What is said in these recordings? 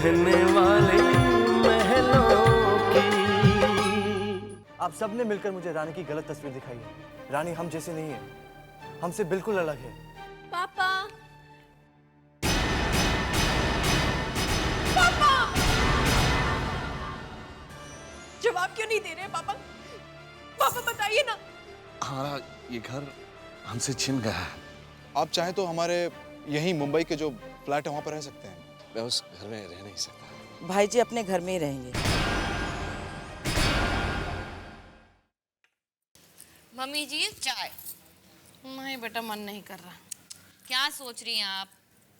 रहने वाले महलों की। आप सबने मिलकर मुझे रानी की गलत तस्वीर दिखाई है। रानी हम जैसी नहीं है, हमसे बिल्कुल अलग है। पापा, पापा, जवाब क्यों नहीं दे रहे पापा? पापा बताइए ना। हमारा ये घर हमसे छिन गया है। आप चाहें तो हमारे यहीं मुंबई के जो फ्लैट है वहां पर रह सकते हैं। मैं उस घर में रह नहीं सकता। भाई जी अपने घर में ही रहेंगे। मम्मी जी चाय। नहीं बेटा, मन नहीं कर रहा। क्या सोच रही हैं आप?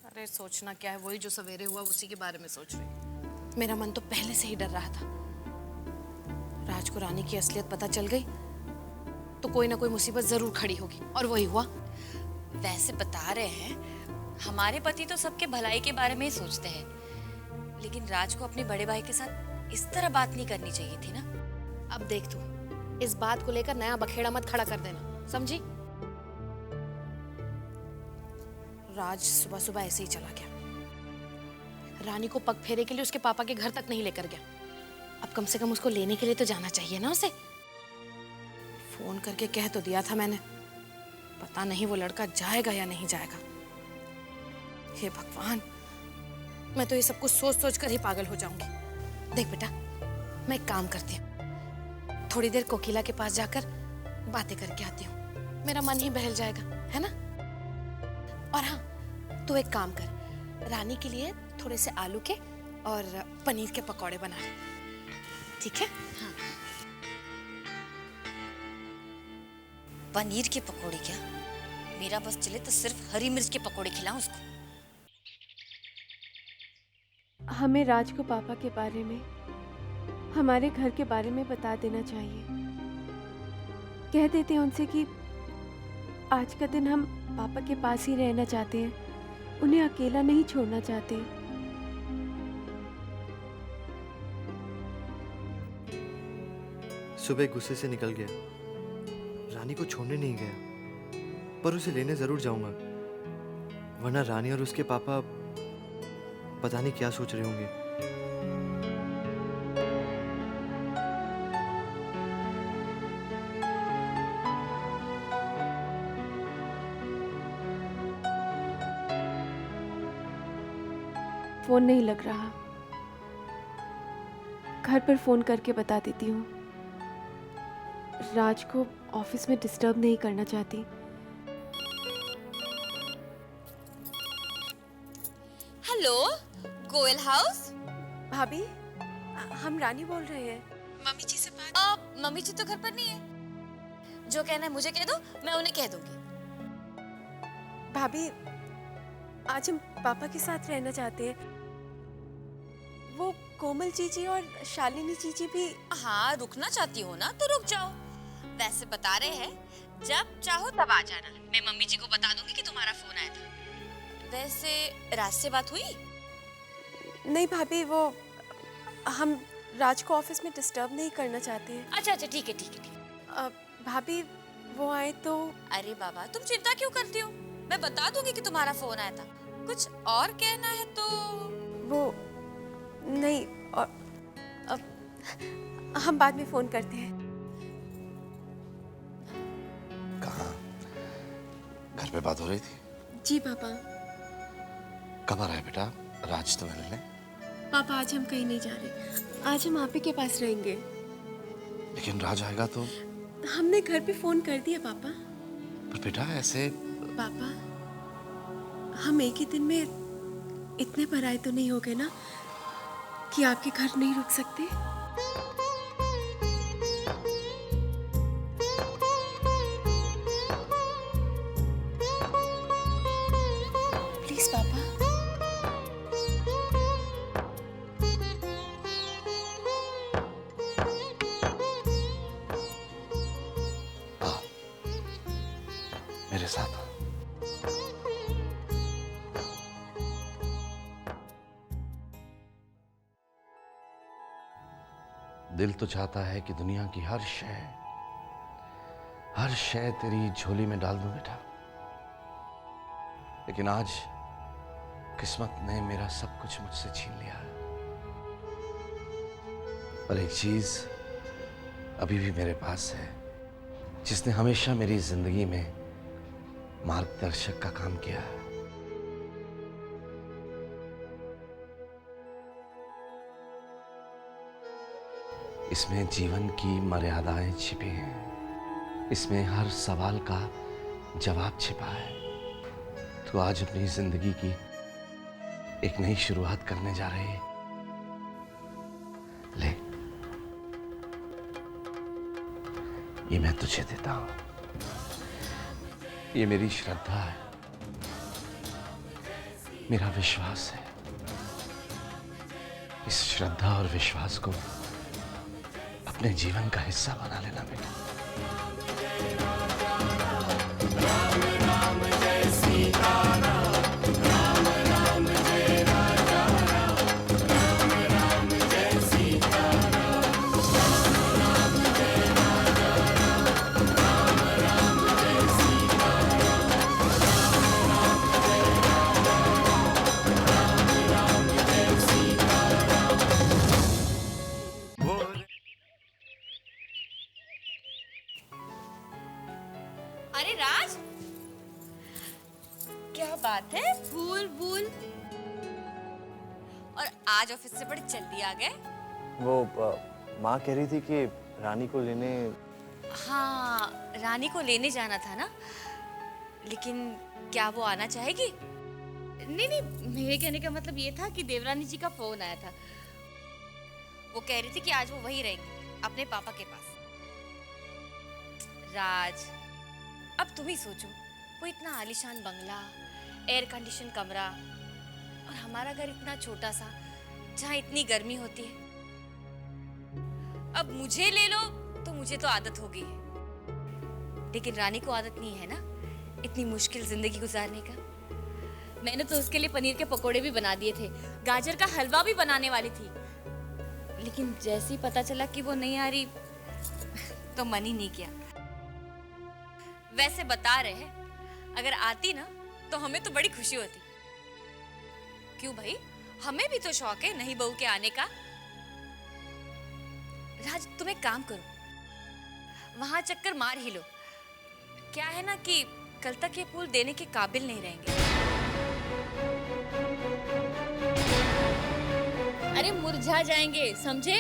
अरे सोचना क्या है, वही जो सवेरे हुआ उसी के बारे में सोच रही। मेरा मन तो पहले से ही डर रहा था। राज को रानी की असलियत पता चल गई तो कोई ना कोई मुसीबत जरूर खड़ी होगी, और वही हुआ। वैसे बता रहे हैं, हमारे पति तो सबके भलाई के बारे में ही सोचते हैं, लेकिन राज को अपने बड़े भाई के साथ इस तरह बात नहीं करनी चाहिए थी ना। अब देख तू, इस बात को लेकर नया बखेड़ा मत खड़ा कर देना, समझी? राज सुबह सुबह ऐसे ही चला गया। रानी को पग फेरे के लिए उसके पापा के घर तक नहीं लेकर गया। अब कम से कम उसको लेने के लिए तो जाना चाहिए ना उसे। फोन करके कह तो दिया था मैंने, पता नहीं वो लड़का जाएगा या नहीं जाएगा। हे भगवान, मैं तो ये सब कुछ सोच सोच कर ही पागल हो जाऊंगी। देख बेटा, मैं एक काम करती हूँ, थोड़ी देर कोकिला के पास जाकर बातें करके आती हूँ। मेरा मन ही बहल जाएगा, है ना? और हाँ, तू एक काम कर, रानी के लिए थोड़े से आलू के और पनीर के पकौड़े बना ले, ठीक है? हाँ। पनीर के पकोड़े क्या? मेरा बस चले तो सिर्फ हरी मिर्च के पकोड़े खिलाऊं उसको। हमें राज को पापा के बारे में, हमारे घर के बारे में बता देना चाहिए। कह देते हैं उनसे कि आज का दिन हम पापा के पास ही रहना चाहते हैं, उन्हें अकेला नहीं छोड़ना चाहते। सुबह गुस्से से निकल गया, रानी को छोड़ने नहीं गया, पर उसे लेने जरूर जाऊंगा, वरना रानी और उसके पापा पता नहीं क्या सोच रहे होंगे। फोन नहीं लग रहा, घर पर फोन करके बता देती हूँ। राज को ऑफिस में डिस्टर्ब नहीं करना चाहती। Hello, Goyal house. भाभी, हम रानी बोल रहे हैं। मम्मी जी से बात। मम्मी जी तो घर पर नहीं है। जो कहना है मुझे कह दो, मैं उन्हें कह दूंगी। भाभी, आज हम पापा के साथ रहना चाहते हैं। वो कोमल जीजी और शालिनी जीजी भी। हाँ, रुकना चाहती हो ना तो रुक जाओ। वैसे बता रहे हैं, जब चाहो तब आ जाना। मैं मम्मी जी को बता दूंगी कि तुम्हारा फोन आया था। वैसे राज से बात हुई? नहीं भाभी, वो हम राज को ऑफिस में डिस्टर्ब नहीं करना चाहते हैं। अच्छा अच्छा, ठीक है ठीक है ठीक है। भाभी, वो आए तो। अरे बाबा, तुम चिंता क्यों करती हो? मैं बता दूंगी कि तुम्हारा फोन आया था। कुछ और कहना है तो? वो नहीं, और अब हम बाद में फोन करते हैं। कहाँ? घर पे बात हो रही थी? जी पापा। कब आ रहा है बेटा राज तुम्हें मिलने? पापा, आज हम कहीं नहीं जा रहे, आज हम आप ही के पास रहेंगे। लेकिन राज आएगा तो? हमने घर पे फोन कर दिया पापा। पर बेटा ऐसे। पापा, हम एक ही दिन में इतने पराए तो नहीं हो गए ना कि आपके घर नहीं रुक सकते। प्लीज पापा। हाँ, मेरे साथ। दिल तो चाहता है कि दुनिया की हर शय तेरी झोली में डाल दूं बेटा, लेकिन आज किस्मत ने मेरा सब कुछ मुझसे छीन लिया है। पर एक चीज अभी भी मेरे पास है, जिसने हमेशा मेरी जिंदगी में मार्गदर्शक का काम किया है। इसमें जीवन की मर्यादाएं छिपी हैं। इसमें हर सवाल का जवाब छिपा है। तो आज अपनी जिंदगी की एक नई शुरुआत करने जा रही है। ले, ये मैं तुझे देता हूं। ये मेरी श्रद्धा है, मेरा विश्वास है। इस श्रद्धा और विश्वास को अपने जीवन का हिस्सा बना लेना बेटा। अरे राज, क्या बात है, फूल बूल। और आज ऑफिस से बड़ी जल्दी आ गए। वो माँ कह रही थी कि रानी को लेने। हाँ, रानी को लेने जाना था ना, लेकिन क्या वो आना चाहेगी? नहीं नहीं, मेरे कहने का मतलब ये था कि देवरानी जी का फोन आया था। वो कह रही थी कि आज वो वहीं रहेंगे अपने पापा के पास। राज, अब तुम ही सोचो, वो इतना आलीशान बंगला, एयर कंडीशन कमरा, और हमारा घर इतना छोटा सा जहाँ इतनी गर्मी होती है। अब मुझे ले लो तो मुझे तो आदत हो गई है, लेकिन रानी को आदत नहीं है ना इतनी मुश्किल जिंदगी गुजारने का। मैंने तो उसके लिए पनीर के पकोड़े भी बना दिए थे, गाजर का हलवा भी बनाने वाली थी, लेकिन जैसे ही पता चला कि वो नहीं आ रही तो मन ही नहीं किया। वैसे बता रहे हैं, अगर आती ना तो हमें तो बड़ी खुशी होती। क्यों भाई, हमें भी तो शौक है नई बहू के आने का। राज, तुम एक काम करो, वहां चक्कर मार ही लो। क्या है ना कि कल तक ये फूल देने के काबिल नहीं रहेंगे। अरे मुरझा जाएंगे, समझे?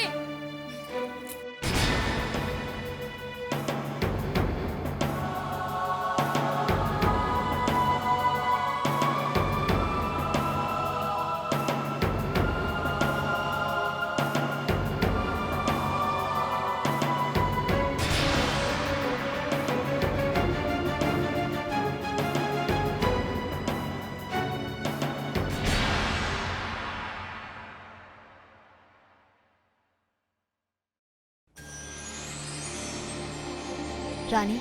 रानी,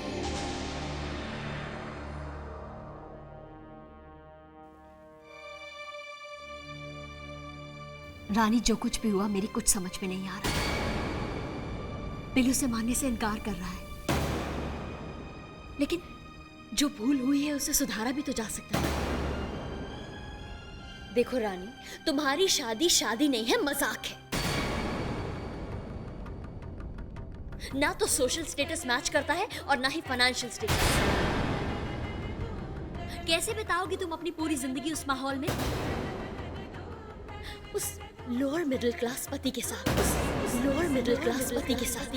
रानी, जो कुछ भी हुआ मेरी कुछ समझ में नहीं आ रहा। बिल उसे मानने से इनकार कर रहा है, लेकिन जो भूल हुई है उसे सुधारा भी तो जा सकता है। देखो रानी, तुम्हारी शादी शादी नहीं है, मजाक है। ना तो सोशल स्टेटस मैच करता है और ना ही फाइनेंशियल स्टेटस। कैसे बिताओगी तुम अपनी पूरी जिंदगी उस माहौल में, उस लोअर मिडिल क्लास पति के साथ, उस लोअर मिडिल क्लास पति के साथ,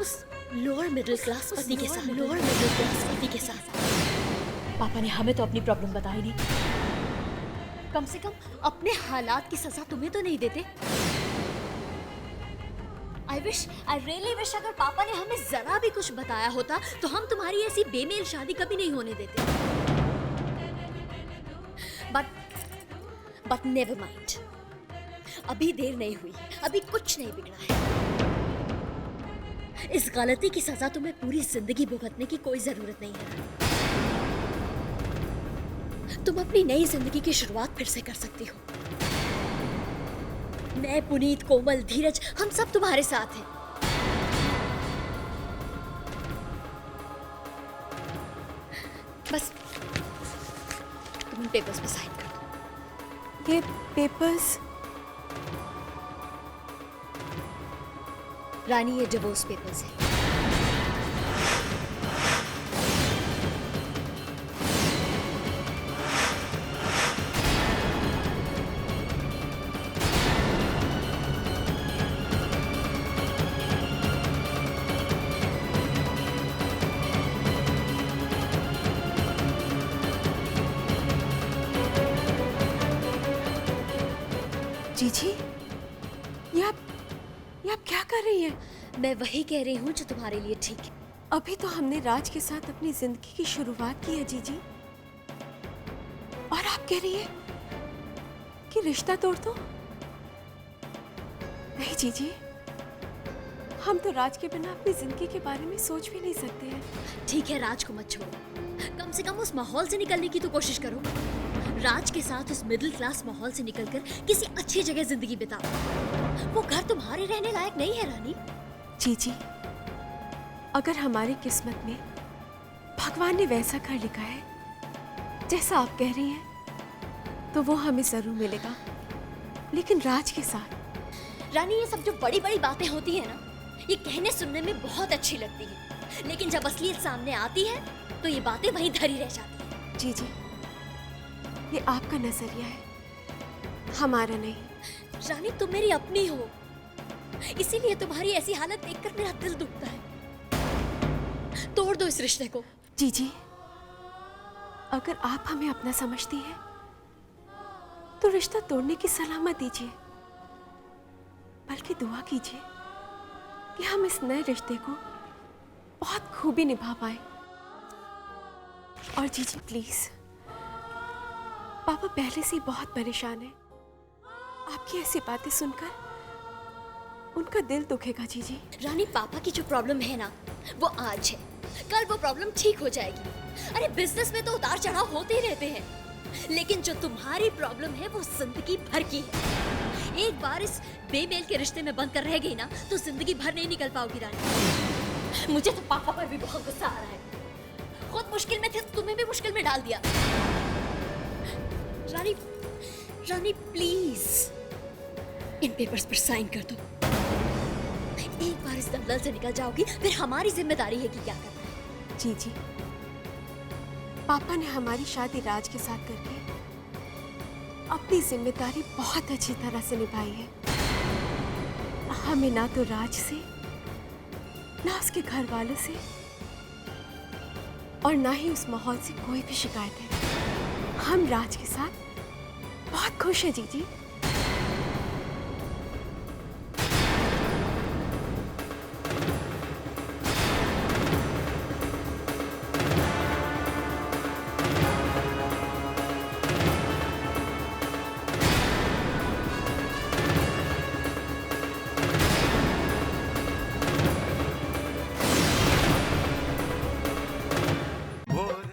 उस लोअर मिडिल क्लास पति के साथ, लोअर मिडिल क्लास पति के साथ। पापा ने हमें तो अपनी प्रॉब्लम बताई नहीं, कम से कम अपने हालात की सजा तुम्हें तो नहीं देते। I really wish अगर पापा ने हमें जरा भी कुछ बताया होता तो हम तुम्हारी ऐसी बेमेल शादी कभी नहीं होने देते। But never mind, अभी देर नहीं हुई, अभी कुछ नहीं बिगड़ा है। इस गलती की सजा तुम्हें पूरी जिंदगी भुगतने की कोई जरूरत नहीं है। तुम अपनी नई जिंदगी की शुरुआत फिर से कर सकती हो। मैं, पुनीत, कोमल, धीरज, हम सब तुम्हारे साथ हैं। बस तुम पेपर्स पे साइन कर दो। ये पेपर्स रानी, ये डिवोर्स पेपर्स है। जीजी, ये आप क्या कर रही हैं? मैं वही कह रही हूँ जो तुम्हारे लिए ठीक है। अभी तो हमने राज के साथ अपनी जिंदगी की शुरुआत की है जीजी, और आप कह रही हैं कि रिश्ता तोड़ दो? नहीं जीजी, हम तो राज के बिना अपनी जिंदगी के बारे में सोच भी नहीं सकते हैं। ठीक है, राज को मत छोड़ो, कम से कम उस माहौल से निकलने की तो कोशिश करो। राज के साथ उस मिडिल क्लास माहौल से निकलकर किसी अच्छी जगह जिंदगी बिताओ। वो घर तुम्हारे रहने लायक नहीं है रानी। जीजी, अगर हमारी किस्मत में भगवान ने वैसा घर लिखा है जैसा आप कह रही हैं, तो वो हमें जरूर मिलेगा, लेकिन राज के साथ। रानी, ये सब जो बड़ी बड़ी बातें होती है ना, ये कहने सुनने में बहुत अच्छी लगती है, लेकिन जब असलियत सामने आती है तो ये बातें वहीं धरी रह जाती है। जीजी, ये आपका नजरिया है, हमारा नहीं। रानी, तुम मेरी अपनी हो, इसीलिए तुम्हारी ऐसी हालत देखकर मेरा दिल दुखता है। तोड़ दो इस रिश्ते को। जीजी, अगर आप हमें अपना समझती हैं, तो रिश्ता तोड़ने की सलाह मत दीजिए, बल्कि दुआ कीजिए कि हम इस नए रिश्ते को बहुत खूबी निभा पाए। और जीजी प्लीज, पापा पहले से ही बहुत परेशान है, आपकी ऐसी बातें सुनकर उनका दिल दुखेगा। जीजी, रानी, पापा की जो प्रॉब्लम है ना, वो आज है, कल वो प्रॉब्लम ठीक हो जाएगी। अरे बिजनेस में तो उतार चढ़ाव होते ही रहते हैं, लेकिन जो तुम्हारी प्रॉब्लम है वो जिंदगी भर की है। एक बार इस बेमेल के रिश्ते में बंद कर रह गई ना, तो जिंदगी भर नहीं निकल पाओगी रानी। मुझे तो पापा पर भी बहुत गुस्सा आ रहा है। खुद मुश्किल में थे तो तुम्हें भी मुश्किल में डाल दिया। रानी, रानी प्लीज इन पेपर्स पर साइन कर दो। एक बार इस दलदल से निकल जाओगी, फिर हमारी जिम्मेदारी है कि क्या करना है। जीजी, पापा ने हमारी शादी राज के साथ करके अपनी जिम्मेदारी बहुत अच्छी तरह से निभाई है। हमें ना तो राज से, ना उसके घर वालों से, और ना ही उस माहौल से कोई भी शिकायत है। हम राज के साथ बहुत खुश हैं जीजी।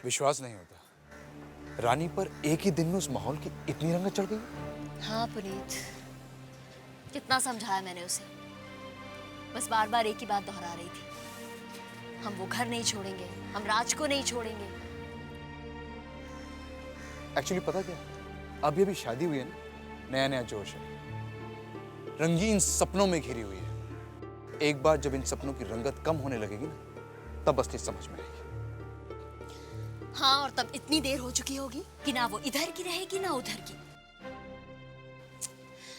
विश्वास नहीं होता, रानी पर एक ही दिन में उस माहौल की इतनी रंगत चढ़ गई। हाँ पुनीत, कितना समझाया मैंने उसे, बस बार बार एक ही बात दोहरा रही थी। हम वो घर नहीं छोड़ेंगे, हम राज को नहीं छोड़ेंगे। एक्चुअली पता क्या, अभी अभी शादी हुई है ना, नया नया जोश है, रंगीन सपनों में घिरी हुई है। एक बार जब इन सपनों की रंगत कम होने लगेगी ना, तब असली समझ में आएगी। हाँ, और तब इतनी देर हो चुकी होगी कि ना वो इधर की रहेगी ना उधर की।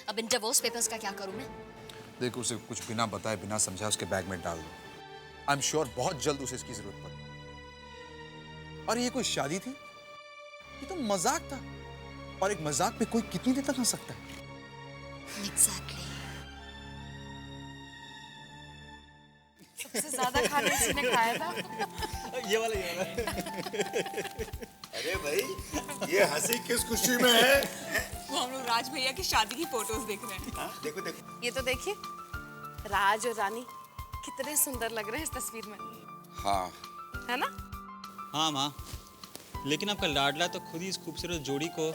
अब इन डिवोर्स पेपर्स का क्या करूं मैं? देखो, उसे कुछ बिना बताए बिना समझाए उसके बैग में डाल दो। आई एम श्योर बहुत जल्द उसे इसकी जरूरत पड़ेगी। और ये कोई शादी थी? ये तो मजाक था, और एक मजाक पे कोई कितनी देर तक हंस सकता है? Exactly. सबसे ज्यादा खाना इसी ने खाया था। ये वाला अरे भाई, ये हंसी किस खुशी में है? वो हम लोग राज भैया की शादी की फोटोज देख रहे हैं। हाँ, देखो देखो। ये तो देखिए, राज और रानी कितने सुंदर लग रहे हैं इस तस्वीर में। हाँ, है ना? हाँ माँ, लेकिन आपका लाडला तो खुद ही इस खूबसूरत जोड़ी को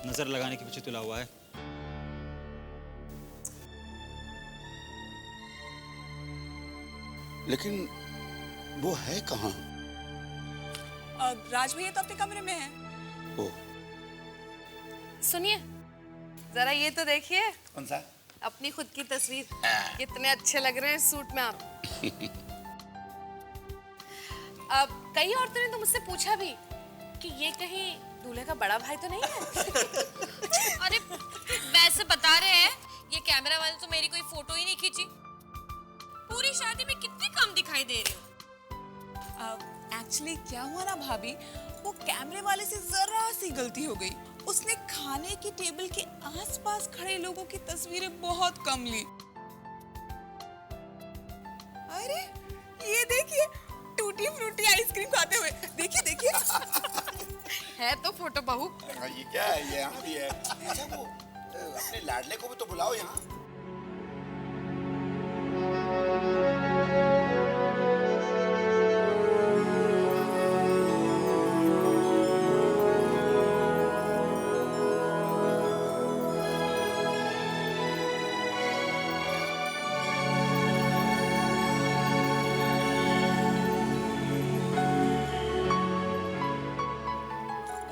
नजर लगाने के पीछे तुला हुआ है। लेकिन वो है कहाँ? राज भैया तो अपने कमरे में हैं। ओ, सुनिए, जरा ये तो देखिए। कौन सा? अपनी खुद की तस्वीर। कितने अच्छे लग रहे हैं इस सूट में आप। अब कई औरतों ने तो मुझसे पूछा भी कि ये कहीं दूल्हे का बड़ा भाई तो नहीं है। अरे वैसे बता रहे हैं ये कैमरा वाले तो मेरी कोई फोटो ही नहीं खींची। पूरी शादी में कितनी कम दिखाई दे रही हो। एक्चुअली क्या हुआ ना भाभी, वो कैमरे वाले से जरा सी गलती हो गई। उसने खाने की टेबल के आसपास खड़े लोगों की तस्वीरें बहुत कम ली। अरे ये देखिए, टूटी फ्रूटी आइसक्रीम खाते हुए। देखिए देखिए। है तो फोटो बहू। ये क्या है? ये यहाँ भी है। अच्छा वो अपने लाडले को भी तो बुलाओ यहाँ।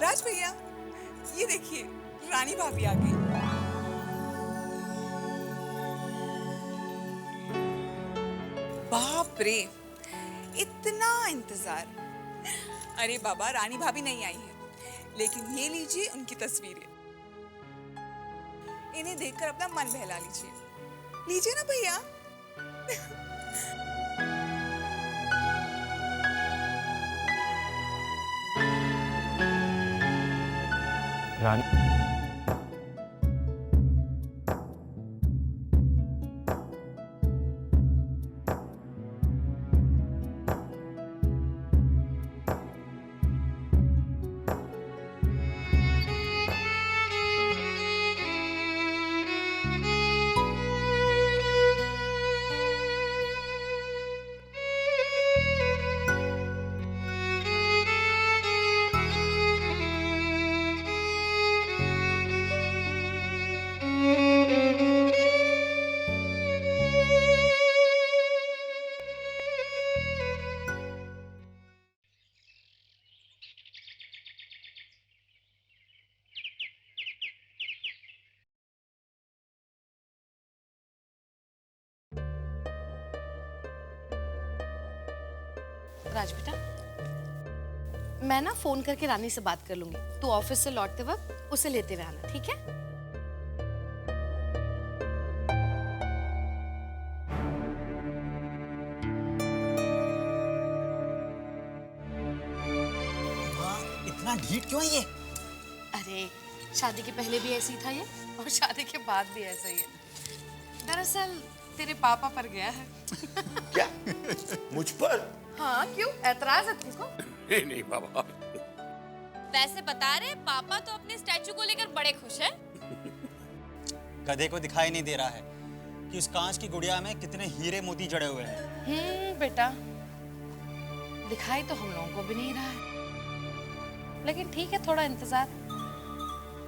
राज भैया ये देखिए, रानी भाभी आ गई। बाप रे, इतना इंतजार। अरे बाबा, रानी भाभी नहीं आई है, लेकिन ये लीजिए उनकी तस्वीरें। इन्हें देखकर अपना मन बहला लीजिए। लीजिए ना भैया। रानी राज बेटा, मैं ना फोन करके रानी से बात कर लूंगी। तू ऑफिस से लौटते वक्त उसे लेते हुए आना, ठीक है? इतना ढीठ क्यों है ये? अरे शादी के पहले भी ऐसे ही था ये, और शादी के बाद भी ऐसा ही है। दरअसल तेरे पापा पर गया है। क्या? मुझ पर? हाँ, क्यों? ऐतराज है तुमको? नहीं नहीं बाबा। वैसे बता रहे पापा तो अपने स्टैचू को लेकर बड़े खुश हैं। गधे को दिखाई नहीं दे रहा है कि उस कांच की गुड़िया में कितने हीरे मोती जड़े हुए हैं। बेटा, दिखाई तो हम लोगों को भी नहीं रहा है, लेकिन ठीक है, थोड़ा इंतजार।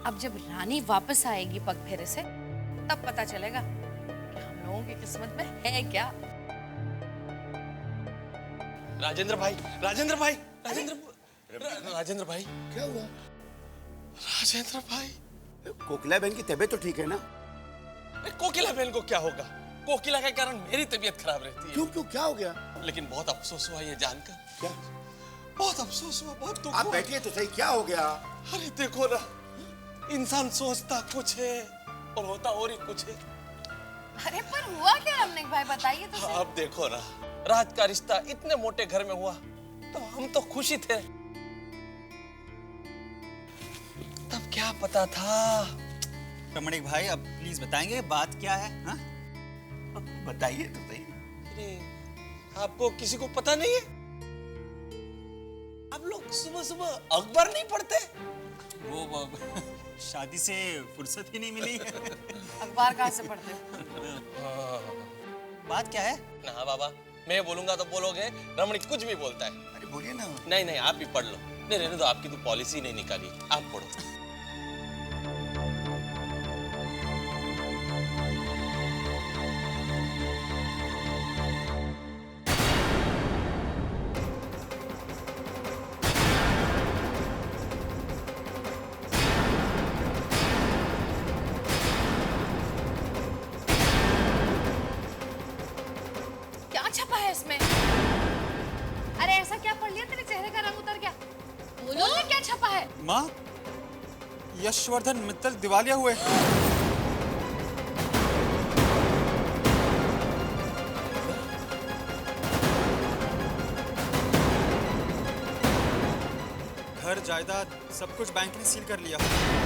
अब जब रानी वापस आएगी पग फेरे से, तब पता चलेगा कि हम लोगों की किस्मत में है क्या। राजेंद्र भाई, राजेंद्र भाई, राजेंद्र भाई, क्या हुआ? राजेंद्र भाई, कोकिला बहन की तबीयत तो ठीक है ना? कोकिला बहन को क्या होगा? कोकिला के कारण मेरी तबीयत खराब रहती है। क्यों क्यों, क्या हो गया? लेकिन बहुत अफसोस हुआ ये जानकर। क्या? बहुत अफसोस हुआ, बहुत दुख आप हुआ। बैठिए तो सही, क्या हो गया? अरे देखो ना, इंसान सोचता कुछ है और होता और ही कुछ है। अरे पर हुआ क्या रमनिक भाई, बताइए तो सही। आप देखो ना, राज का रिश्ता इतने मोटे घर में हुआ तो हम तो खुश ही थे। तब क्या पता था। रमणीक भाई, अब प्लीज बताएंगे बात क्या है? हाँ? बताइए तो सही। अरे आपको किसी को पता नहीं है? आप लोग सुबह सुबह अखबार नहीं पढ़ते? वो शादी से फुर्सत ही नहीं मिली। अखबार कहाँ से पढ़ते हो? बात क्या है? ना बाबा, मैं बोलूंगा तो बोलोगे रमणीक कुछ भी बोलता है। अरे बोलिए ना। नहीं नहीं, आप ही पढ़ लो। नहीं रहने दो, आपकी तो पॉलिसी नहीं निकाली, आप पढ़ो। छपा है इसमें? अरे ऐसा क्या पढ़ लिया तेरे चेहरे का रंग उतर गया? बोलो ना क्या छपा है? माँ, यशवर्धन मित्तल दिवालिया हुए। घर जायदाद सब कुछ बैंक ने सील कर लिया।